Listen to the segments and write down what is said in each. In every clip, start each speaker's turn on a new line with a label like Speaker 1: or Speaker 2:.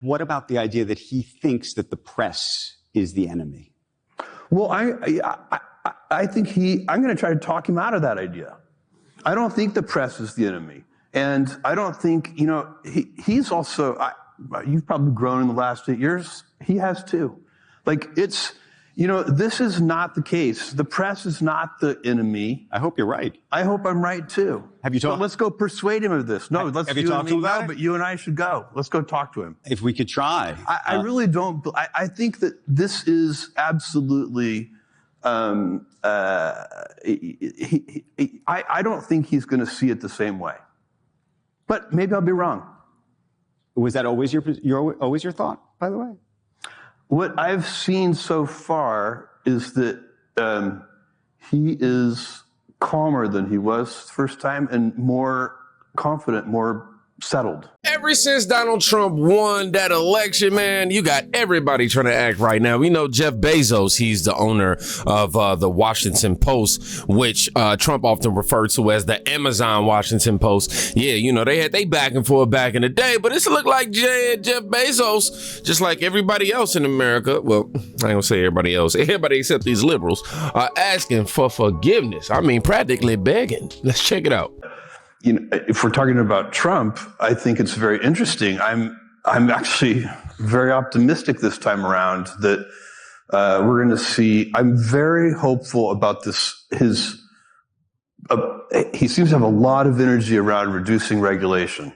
Speaker 1: What about the idea that he thinks that the press is the enemy?
Speaker 2: Well, I think I'm going to try to talk him out of that idea. I don't think the press is the enemy. And I don't think, he's also, you've probably grown in the last 8 years. He has too. This is not the case. The press is not the enemy.
Speaker 1: I hope you're right.
Speaker 2: I hope I'm right too.
Speaker 1: Have you talked?
Speaker 2: But let's go persuade him of this. No, let's do it now, but you and I should go. Let's go talk to him.
Speaker 1: If we could try.
Speaker 2: I really don't. I think that this is absolutely, I don't think he's going to see it the same way. But maybe I'll be wrong.
Speaker 1: Was that always your thought, by the way?
Speaker 2: What I've seen so far is that he is calmer than he was the first time and more confident, more settled.
Speaker 3: Ever since Donald Trump won that election, man, you got everybody trying to act right now. We know Jeff Bezos, he's the owner of the Washington Post, which Trump often referred to as the Amazon Washington Post. Yeah, they had they back and forth back in the day, but it's looked like Jeff Bezos, just like everybody else in America, well, I ain't gonna say everybody else, everybody except these liberals, are asking for forgiveness. I mean, practically begging. Let's check it out.
Speaker 2: If we're talking about Trump, I think it's very interesting. I'm actually very optimistic this time around that we're going to see. I'm very hopeful about this. He seems to have a lot of energy around reducing regulation.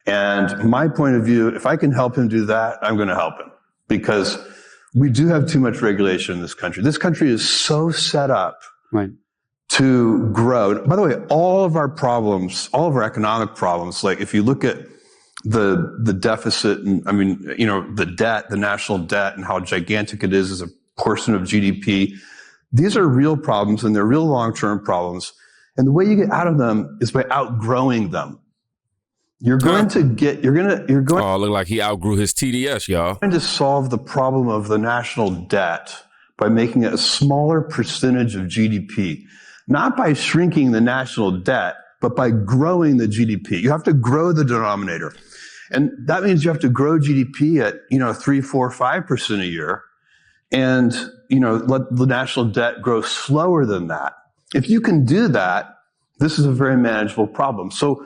Speaker 2: And my point of view, if I can help him do that, I'm going to help him, because we do have too much regulation in this country. This country is so set up.
Speaker 1: Right.
Speaker 2: To grow. By the way, all of our problems, all of our economic problems, like if you look at the deficit and the debt, the national debt, and how gigantic it is as a portion of GDP, these are real problems and they're real long-term problems. And the way you get out of them is by outgrowing them. You're going to
Speaker 3: Oh, look like he outgrew his TDS, y'all.
Speaker 2: Going to solve the problem of the national debt by making it a smaller percentage of GDP. Not by shrinking the national debt, but by growing the GDP. You have to grow the denominator. And that means you have to grow GDP at, 3, 4, 5% a year. And, let the national debt grow slower than that. If you can do that, this is a very manageable problem. So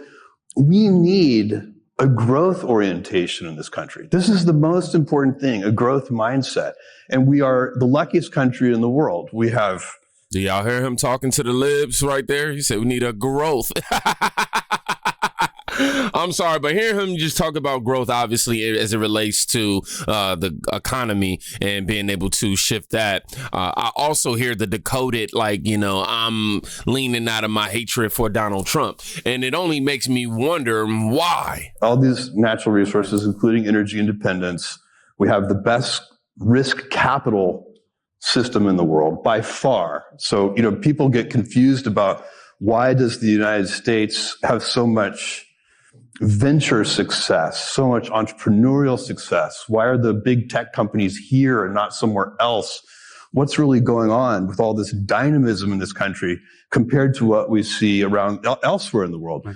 Speaker 2: we need a growth orientation in this country. This is the most important thing, a growth mindset. And we are the luckiest country in the world. We have...
Speaker 3: Do y'all hear him talking to the libs right there? He said we need a growth. I'm sorry, but hear him just talk about growth, obviously, as it relates to the economy and being able to shift that. I also hear the decoded, I'm leaning out of my hatred for Donald Trump. And it only makes me wonder why.
Speaker 2: All these natural resources, including energy independence, we have the best risk capital system in the world by far. So, people get confused about why does the United States have so much venture success, so much entrepreneurial success? Why are the big tech companies here and not somewhere else? What's really going on with all this dynamism in this country compared to what we see around elsewhere in the world? Right.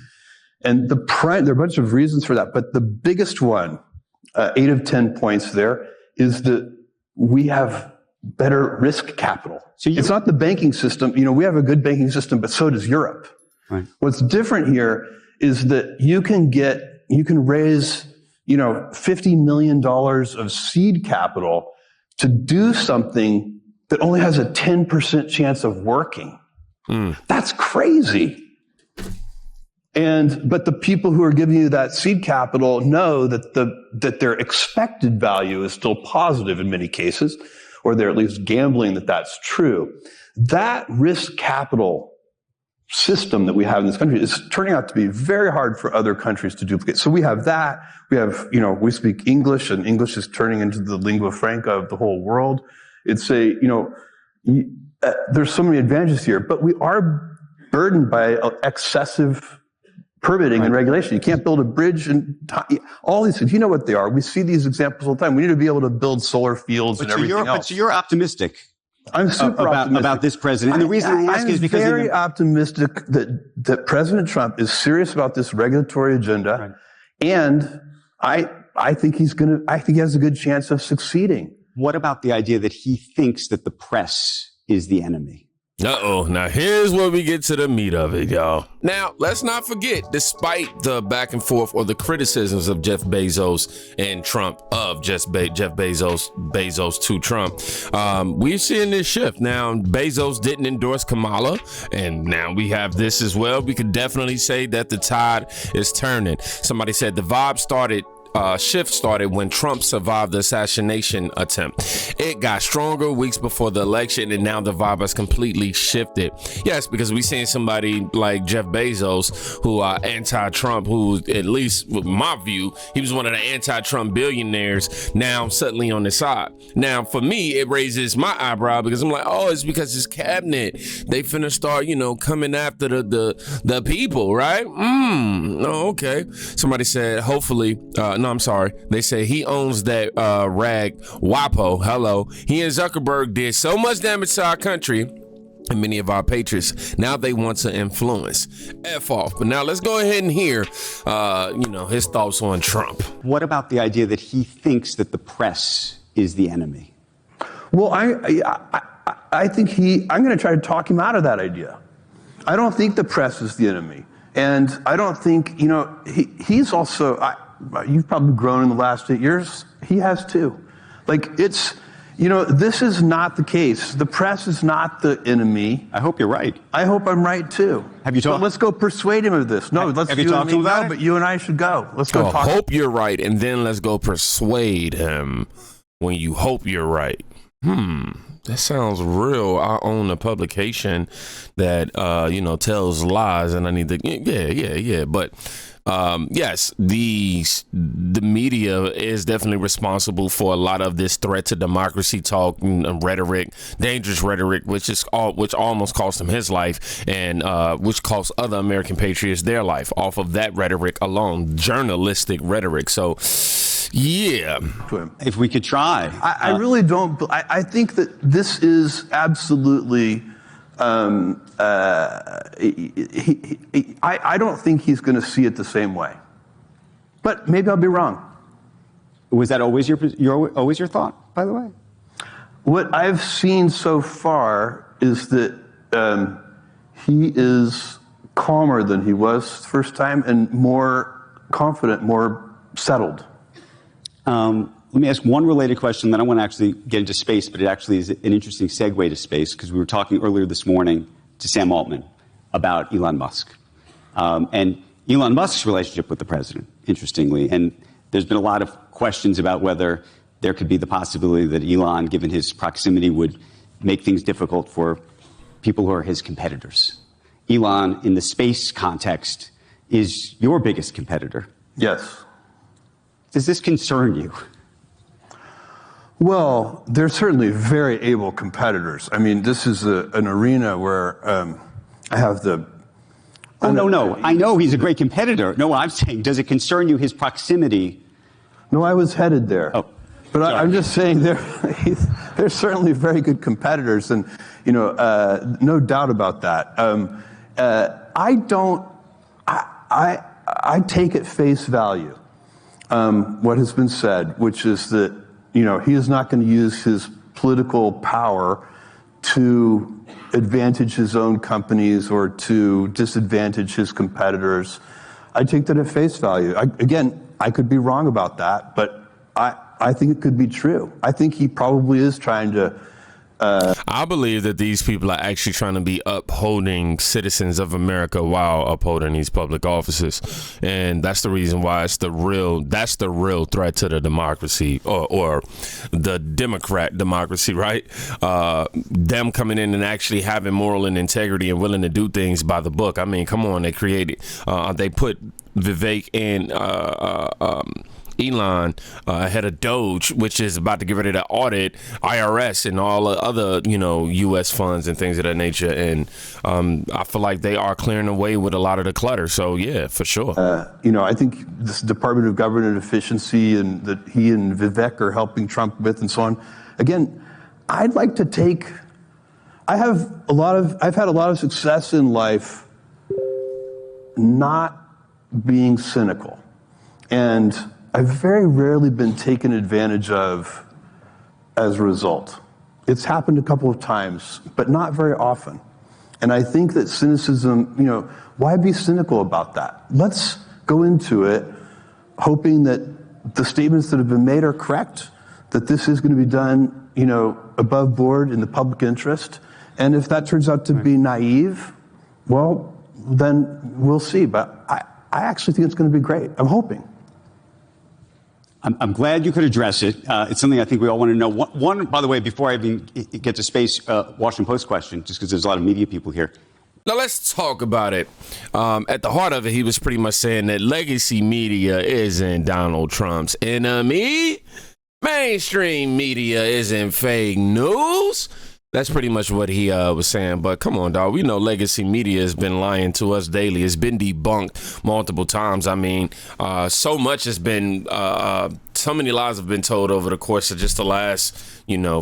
Speaker 2: And there are a bunch of reasons for that, but the biggest one, 8 of 10 points there, is that we have better risk capital. So it's not the banking system. We have a good banking system, but so does Europe. Right. What's different here is that you can raise, $50 million of seed capital to do something that only has a 10% chance of working. That's crazy. But the people who are giving you that seed capital know that their expected value is still positive in many cases, or they're at least gambling that that's true. That risk capital system that we have in this country is turning out to be very hard for other countries to duplicate. So we have that. We have, we speak English, and English is turning into the lingua franca of the whole world. It's there's so many advantages here, but we are burdened by excessive permitting and regulation. You can't build a bridge and all these things. You know what they are. We see these examples all the time. We need to be able to build solar fields and everything else.
Speaker 1: So you're optimistic.
Speaker 2: I'm super optimistic
Speaker 1: about this president. And the reason I ask is because
Speaker 2: I'm very optimistic that President Trump is serious about this regulatory agenda. Right. And I think I think he has a good chance of succeeding.
Speaker 1: What about the idea that he thinks that the press is the enemy?
Speaker 3: Now here's where we get to the meat of it, y'all. Now, let's not forget, despite the back and forth or the criticisms of Jeff Bezos and Trump, of Jeff Bezos to Trump, we're seeing this shift. Now, Bezos didn't endorse Kamala, and now we have this as well. We could definitely say that the tide is turning. Somebody said the vibe shift started when Trump survived the assassination attempt. It got stronger weeks before the election, and now the vibe has completely shifted. Yes, because we seen somebody like Jeff Bezos, who are anti-Trump, who, at least with my view, he was one of the anti-Trump billionaires, now suddenly on the side. Now, for me, it raises my eyebrow because I'm like, oh, it's because his cabinet, they finna start, coming after the people, right? No, okay. Somebody said, hopefully, no, I'm sorry. They say he owns that rag WAPO. Hello. He and Zuckerberg did so much damage to our country and many of our patriots. Now they want to influence. F off. But now let's go ahead and hear, his thoughts on Trump.
Speaker 1: What about the idea that he thinks that the press is the enemy?
Speaker 2: Well, I think I'm going to try to talk him out of that idea. I don't think the press is the enemy. And I don't think, he's also, you've probably grown in the last 8 years. He has too. This is not the case. The press is not the enemy.
Speaker 1: I hope you're right.
Speaker 2: I hope I'm right too.
Speaker 1: Have you talked?
Speaker 2: So let's go persuade him of this. No, let's
Speaker 1: have you talked to him about it?
Speaker 2: But you and I should go. Let's go talk.
Speaker 3: Hope you're right, and then let's go persuade him when you hope you're right. That sounds real. I own a publication that, tells lies, and I need to, yeah. But, yes, the media is definitely responsible for a lot of this threat to democracy talk and rhetoric, dangerous rhetoric, which almost cost him his life, and which cost other American patriots their life off of that rhetoric alone, journalistic rhetoric. So, yeah,
Speaker 1: if we could try.
Speaker 2: I really don't. I think that this is absolutely. I don't think he's going to see it the same way, but maybe I'll be wrong.
Speaker 1: Was that always your thought, by the way?
Speaker 2: What I've seen so far is that he is calmer than he was the first time and more confident, more settled.
Speaker 1: Let me ask one related question, then I want to actually get into space, but it actually is an interesting segue to space, because we were talking earlier this morning to Sam Altman about Elon Musk. And Elon Musk's relationship with the president, interestingly. And there's been a lot of questions about whether there could be the possibility that Elon, given his proximity, would make things difficult for people who are his competitors. Elon, in the space context, is your biggest competitor.
Speaker 2: Yes.
Speaker 1: Does this concern you?
Speaker 2: Well, they're certainly very able competitors. I mean, this is an arena where I have the...
Speaker 1: Oh, no. I know he's a great competitor. No, I'm saying, does it concern you, his proximity?
Speaker 2: No, I was headed there. Oh, but I'm just saying they're certainly very good competitors, and, no doubt about that. I take at face value what has been said, which is that he is not going to use his political power to advantage his own companies or to disadvantage his competitors. I take that at face value. I could be wrong about that, but I think it could be true. I think he probably is trying to...
Speaker 3: I believe that these people are actually trying to be upholding citizens of America while upholding these public offices, and that's the reason why that's the real threat to the democracy or the Democrat democracy, right? Them coming in and actually having moral and integrity and willing to do things by the book. I mean, come on, they put Vivek and Elon head of Doge, which is about to get ready to audit IRS and all the other, U.S. funds and things of that nature. And I feel like they are clearing the way with a lot of the clutter. So, yeah, for sure.
Speaker 2: I think this Department of Government Efficiency and that he and Vivek are helping Trump with and so on. Again, I'd like to I've had a lot of success in life not being cynical. And I've very rarely been taken advantage of as a result. It's happened a couple of times, but not very often. And I think that cynicism, why be cynical about that? Let's go into it hoping that the statements that have been made are correct, that this is going to be done, above board in the public interest. And if that turns out to be naive, well, then we'll see. But I actually think it's going to be great. I'm hoping.
Speaker 1: I'm glad you could address it. It's something I think we all want to know. One, by the way, before I even get to space, Washington Post question, just because there's a lot of media people here.
Speaker 3: Now, let's talk about it. At the heart of it, he was pretty much saying that legacy media isn't Donald Trump's enemy. Mainstream media isn't fake news. That's pretty much what he was saying. But come on, dog. We know legacy media has been lying to us daily. It's been debunked multiple times. I mean, so much has been, so many lies have been told over the course of just the last,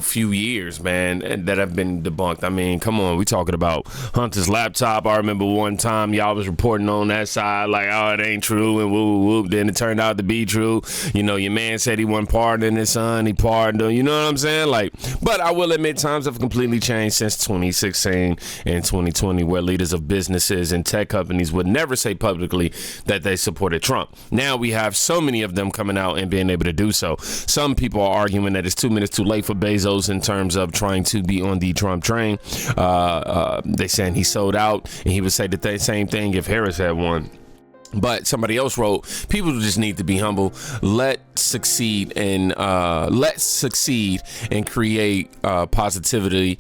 Speaker 3: few years, man, and that have been debunked. I mean, come on. We talking about Hunter's laptop. I remember one time y'all was reporting on that side like, oh, it ain't true, and whoop. Then it turned out to be true. Your man said he wasn't pardoning his son. He pardoned him. You know what I'm saying? But I will admit times have completely changed since 2016 and 2020, where leaders of businesses and tech companies would never say publicly that they supported Trump. Now we have so many of them coming out and being able to do so. Some people are arguing that it's 2 minutes too late for Bezos in terms of trying to be on the Trump train. They saying he sold out, and he would say the same thing if Harris had won. But somebody else wrote, people just need to be humble. Let's succeed and create positivity,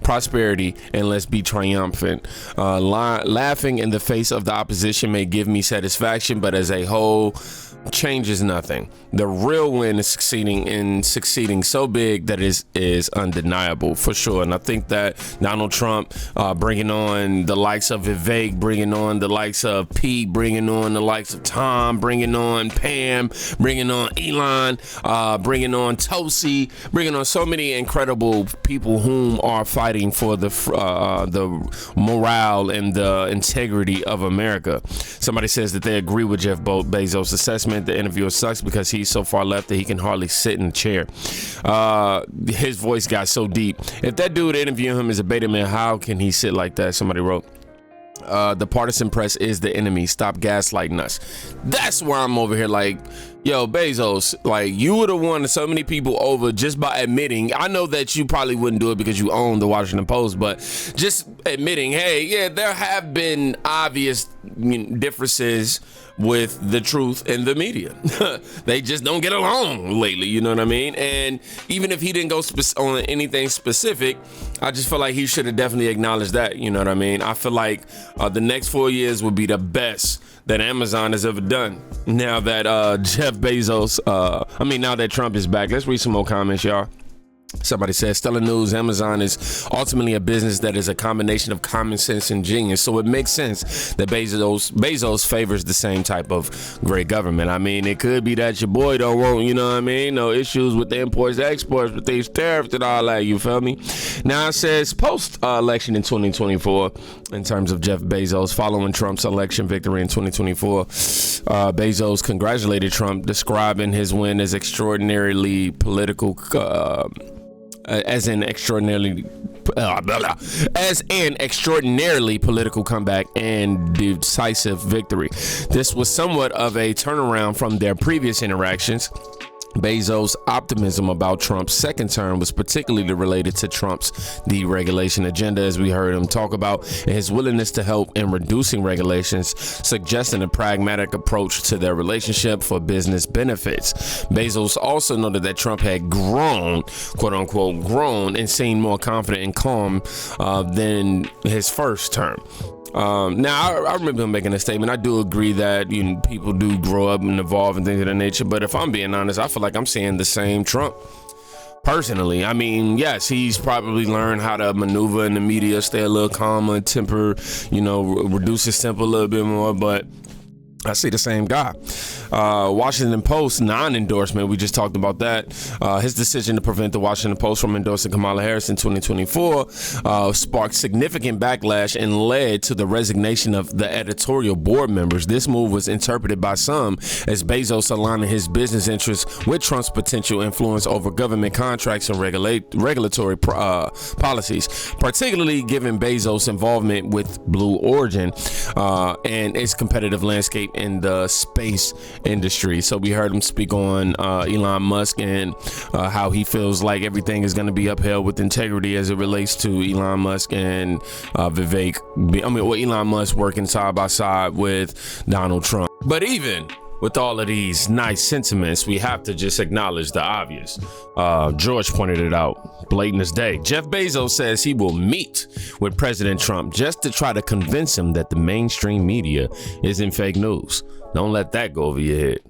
Speaker 3: prosperity, and let's be triumphant. Laughing in the face of the opposition may give me satisfaction, but as a whole, changes nothing. The real win is succeeding so big that it is undeniable for sure. And I think that Donald Trump bringing on the likes of Vivek, bringing on the likes of Pete, bringing on the likes of Tom, bringing on Pam, bringing on Elon, bringing on Tosi, bringing on so many incredible people whom are fighting for the morale and the integrity of America. Somebody says that they agree with Jeff Bezos' assessment. The interviewer sucks because he's so far left that he can hardly sit in the chair. His voice got so deep. If that dude interviewing him is a beta man, how can he sit like that? Somebody wrote. The partisan press is the enemy. Stop gaslighting us. That's where I'm over here like, yo, Bezos, you would have won so many people over just by admitting. I know that you probably wouldn't do it because you own the Washington Post, but just admitting, hey, yeah, there have been obvious differences with the truth and the media. They just don't get along lately, you know what I mean? And even if he didn't go on anything specific, I just feel like he should have definitely acknowledged that, you know what I mean? I feel like the next 4 years would be the best that Amazon has ever done. Now that Jeff Bezos, now that Trump is back. Let's read some more comments, y'all. Somebody says, Stellar News, Amazon is ultimately a business that is a combination of common sense and genius. So it makes sense that Bezos favors the same type of great government. I mean, it could be that your boy don't want, no issues with the imports, exports, with these tariffs and all that, you feel me? Now it says post-election in 2024, in terms of Jeff Bezos, following Trump's election victory in 2024, Bezos congratulated Trump, describing his win as extraordinarily political, as an extraordinarily political comeback and decisive victory. This was somewhat of a turnaround from their previous interactions. Bezos' optimism about Trump's second term was particularly related to Trump's deregulation agenda, as we heard him talk about, and his willingness to help in reducing regulations, suggesting a pragmatic approach to their relationship for business benefits. Bezos also noted that Trump had grown, quote unquote, and seemed more confident and calm than his first term. Now, I remember him making a statement. I do agree that people do grow up and evolve and things of that nature. But if I'm being honest, I feel like I'm seeing the same Trump. Personally, I mean, yes, he's probably learned how to maneuver in the media, stay a little calmer, temper, reduce his temper a little bit more. But I see the same guy. Washington Post non-endorsement. We just talked about that. His decision to prevent the Washington Post from endorsing Kamala Harris in 2024 sparked significant backlash and led to the resignation of the editorial board members. This move was interpreted by some as Bezos aligning his business interests with Trump's potential influence over government contracts and regulatory policies, particularly given Bezos' involvement with Blue Origin and its competitive landscape in the space industry. So we heard him speak on Elon Musk and how he feels like everything is going to be upheld with integrity as it relates to Elon Musk and Vivek. Elon Musk working side by side with Donald Trump. But even with all of these nice sentiments, we have to just acknowledge the obvious. George pointed it out, blatant as day. Jeff Bezos says he will meet with President Trump just to try to convince him that the mainstream media isn't fake news. Don't let that go over your head.